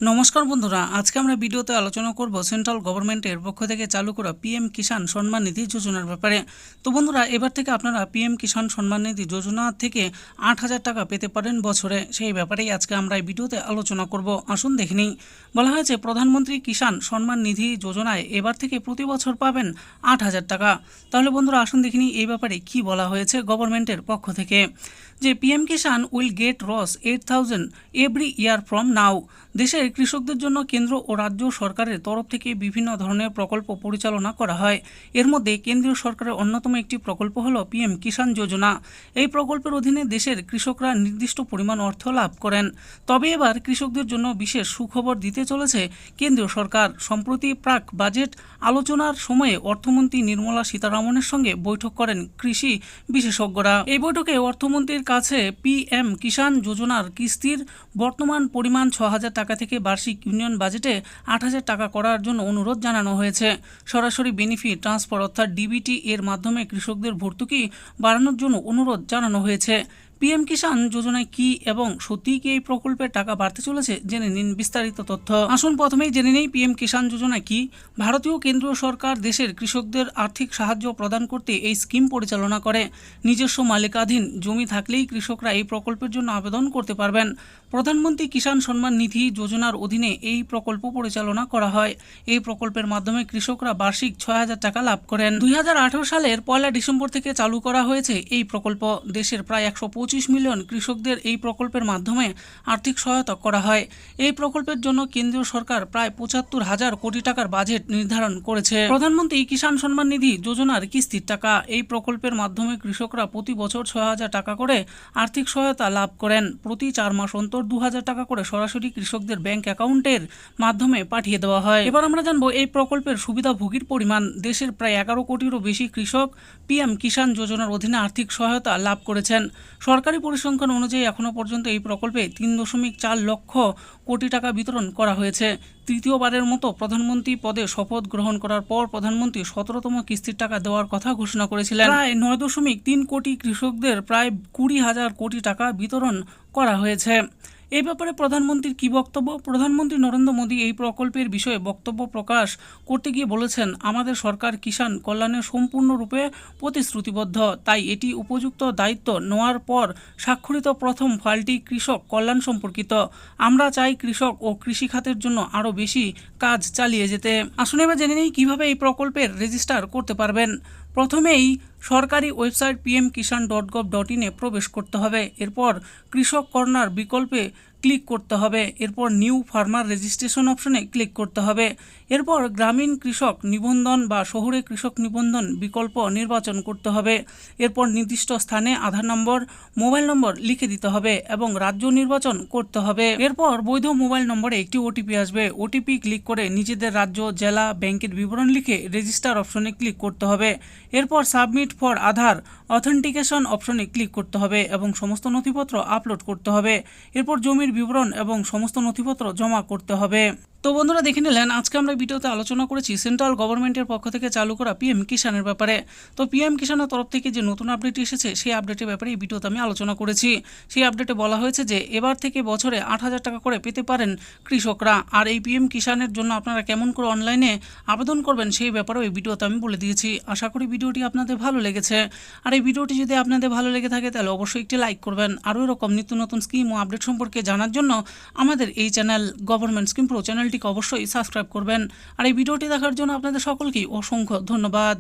নমস্কার বন্ধুরা, আজকে আমরা ভিডিওতে আলোচনা করব সেন্ট্রাল গভর্নমেন্টের পক্ষ থেকে চালু করা পিএম কিষাণ সম্মান নিধি যোজনার ব্যাপারে। তো বন্ধুরা, এবার থেকে আপনারা পিএম কিষাণ সম্মান নিধি যোজনা থেকে 8,000 টাকা পেতে পারেন বছরে। সেই ব্যাপারেই আজকে আমরা এই ভিডিওতে আলোচনা করব। আসুন দেখে নিই। বলা হয়েছে প্রধানমন্ত্রী কিষাণ সম্মান নিধি যোজনায় এবার থেকে প্রতি বছর পাবেন 8,000 টাকা। তাহলে বন্ধুরা, আসুন দেখে নিই এই ব্যাপারে কি বলা হয়েছে গভর্নমেন্টের পক্ষ থেকে। যে পিএম কিষাণ উইল গেট রস 8,000 এভরি ইয়ার ফ্রম নাও। দেশের কৃষকদের জন্য কেন্দ্র ও রাজ্য সরকারের তরফ থেকে বিভিন্ন ধরনের প্রকল্প পরিচালনা করা হয়। এর মধ্যে কেন্দ্রীয় সরকারের অন্যতম একটি প্রকল্প হলো পিএম কিষাণ যোজনা। এই প্রকল্পের অধীনে দেশের কৃষকরা নির্দিষ্ট পরিমাণ অর্থ লাভ করেন। তবে এবার কৃষকদের জন্য বিশেষ সুখবর দিতে চলেছে কেন্দ্রীয় সরকার। সম্প্রতি প্রাক বাজেট আলোচনার সময়ে অর্থমন্ত্রী নির্মলা সীতারামনের সঙ্গে বৈঠক করেন কৃষি বিশেষজ্ঞরা। এই বৈঠকে অর্থমন্ত্রীর কাছে পিএম কিষাণ যোজনার কিস্তির বর্তমান পরিমাণ 6,000 টাকা থেকে বার্ষিক ইউনিয়ন বাজেটে 8,000 টাকা করার জন্য অনুরোধ জানানো হয়েছে। সরাসরি বেনিফিট ট্রান্সফার অর্থাৎ ডিবিটি এর মাধ্যমে কৃষকদের ভর্তুকি বাড়ানোর জন্য অনুরোধ জানানো হয়েছে। পিএম কিষাণ যোজনায় কি এবং সত্যিই কি এই প্রকল্পের টাকা বাড়তে চলেছে, জেনে নিন বিস্তারিত তথ্য। আসুন প্রথমেই জেনে নেই পিএম কিষাণ যোজনা কি। ভারতীয় কেন্দ্রীয় সরকার দেশের কৃষকদের আর্থিক সাহায্য প্রদান করতে এই স্কিম পরিচালনা করে। নিজস্ব মালিকাধীন জমি থাকলেই কৃষকরা এই প্রকল্পের জন্য আবেদন করতে পারবেন। প্রধানমন্ত্রী কিষাণ সম্মান নিধি যোজনার অধীনে এই প্রকল্প পরিচালনা করা হয়। এই প্রকল্পের মাধ্যমে কৃষকরা বার্ষিক 6,000 টাকা লাভ করেন। 2018 সালের 1 ডিসেম্বর থেকে চালু করা হয়েছে এই প্রকল্প। দেশের প্রায় 125 মিলিয়ন কৃষকদের এই প্রকল্পের মাধ্যমে আর্থিক সহায়তা করা হয়। এই প্রকল্পের জন্য কেন্দ্রীয় সরকার প্রায় 75,000 কোটি টাকার বাজেট নির্ধারণ করেছে। প্রধানমন্ত্রী কিষাণ সম্মান নিধি যোজনার কিস্তির টাকা। এই প্রকল্পের মাধ্যমে কৃষকরা প্রতি বছর 6,000 টাকা করে আর্থিক সহায়তা লাভ করেন। প্রতি 4 মাস অন্তর 2,000 টাকা করে সরাসরি কৃষকদের ব্যাংক অ্যাকাউন্টের মাধ্যমে পাঠিয়ে দেওয়া হয়। এবার আমরা জানবো এই প্রকল্পের সুবিধাভোগীর পরিমাণ। দেশের প্রায় 11 কোটিরও বেশি কৃষক পিএম কিষাণ যোজনার অধীনে আর্থিক সহায়তা লাভ করেছেন। সরকারি পরিসংখ্যান অনুযায়ী এখনও পর্যন্ত এই প্রকল্পে 3.4 লক্ষ কোটি টাকা বিতরণ করা হয়েছে। তৃতীয়বারের মতো প্রধানমন্ত্রী পদে শপথ গ্রহণ করার পর প্রধানমন্ত্রী 17তম কিস্তির টাকা দেওয়ার কথা ঘোষণা করেছিলেন। প্রায় 9.3 কোটি কৃষকদের প্রায় 20,000 কোটি টাকা বিতরণ করা হয়েছে। এই ব্যাপারে প্রধানমন্ত্রীর কি বক্তব্য? প্রধানমন্ত্রী নরেন্দ্র মোদী এই প্রকল্পের বিষয়ে বক্তব্য প্রকাশ করতে গিয়ে বলেছেন, আমাদের সরকার কিষাণ কল্যাণে সম্পূর্ণরূপে প্রতিশ্রুতিবদ্ধ। তাই এটি উপযুক্ত দায়িত্ব নেওয়ার পর স্বাক্ষরিত প্রথম ফাইলটি কৃষক কল্যাণ সম্পর্কিত। আমরা চাই কৃষক ও কৃষি খাতের জন্য আরও বেশি কাজ চালিয়ে যেতে। আসুন এবার জেনে নিই কীভাবে এই প্রকল্পের রেজিস্টার করতে পারবেন। প্রথমেই সরকারি ওয়েবসাইট pmkishan.gov.in এ প্রবেশ করতে হবে। এরপর কৃষক কর্নার বিকল্পে ক্লিক করতে হবে। এরপর নিউ ফার্মার রেজিস্ট্রেশন অপশনে ক্লিক করতে হবে। এরপর গ্রামীণ কৃষক নিবন্ধন বা শহুরে কৃষক নিবন্ধন বিকল্প নির্বাচন করতে হবে। এরপর নির্দিষ্ট স্থানে আধার নম্বর, মোবাইল নম্বর লিখে দিতে হবে এবং রাজ্য নির্বাচন করতে হবে। এরপর বৈধ মোবাইল নম্বরে একটি ওটিপি আসবে। ওটিপি ক্লিক করে নিজেদের রাজ্য, জেলা, ব্যাংকের বিবরণ লিখে রেজিস্টার অপশনে ক্লিক করতে হবে। এরপর সাবমিট ফর আধার অথেন্টিকেশন অপশনে ক্লিক করতে হবে এবং সমস্ত নথিপত্র আপলোড করতে হবে। এরপর জমির বিবরণ এবং সমস্ত নথিপত্র জমা করতে হবে। তো বন্ধুরা, দেখে নিলেন আজকে আমরা ভিডিওতে আলোচনা করেছি সেন্ট্রাল গভর্নমেন্টের পক্ষ থেকে চালু করা পিএম কিষাণের ব্যাপারে। তো পিএম কিষাণের তরফ থেকে যে নতুন আপডেট এসেছে সেই আপডেটের ব্যাপারে এই ভিডিওতে আমি আলোচনা করেছি। সেই আপডেটে বলা হয়েছে যে এবার থেকে বছরে 8,000 টাকা করে পেতে পারেন কৃষকরা। আর এই পিএম কিষাণের জন্য আপনারা কেমন করে অনলাইনে আবেদন করবেন সেই ব্যাপারেও এই ভিডিওতে আমি বলে দিয়েছি। আশা করি ভিডিওটি আপনাদের ভালো লেগেছে। আর এই ভিডিওটি যদি আপনাদের ভালো লেগে থাকে তাহলে অবশ্যই একটি লাইক করবেন। আরও এরকম নিত্য নতুন স্কিম ও আপডেট সম্পর্কে জানার জন্য আমাদের এই চ্যানেল গভর্নমেন্ট স্কিম প্রো চ্যানেলটিকে অবশ্যই সাবস্ক্রাইব করবেন। আর এই ভিডিওটি দেখার জন্য আপনাদের সকলকেই অসংখ্য ধন্যবাদ।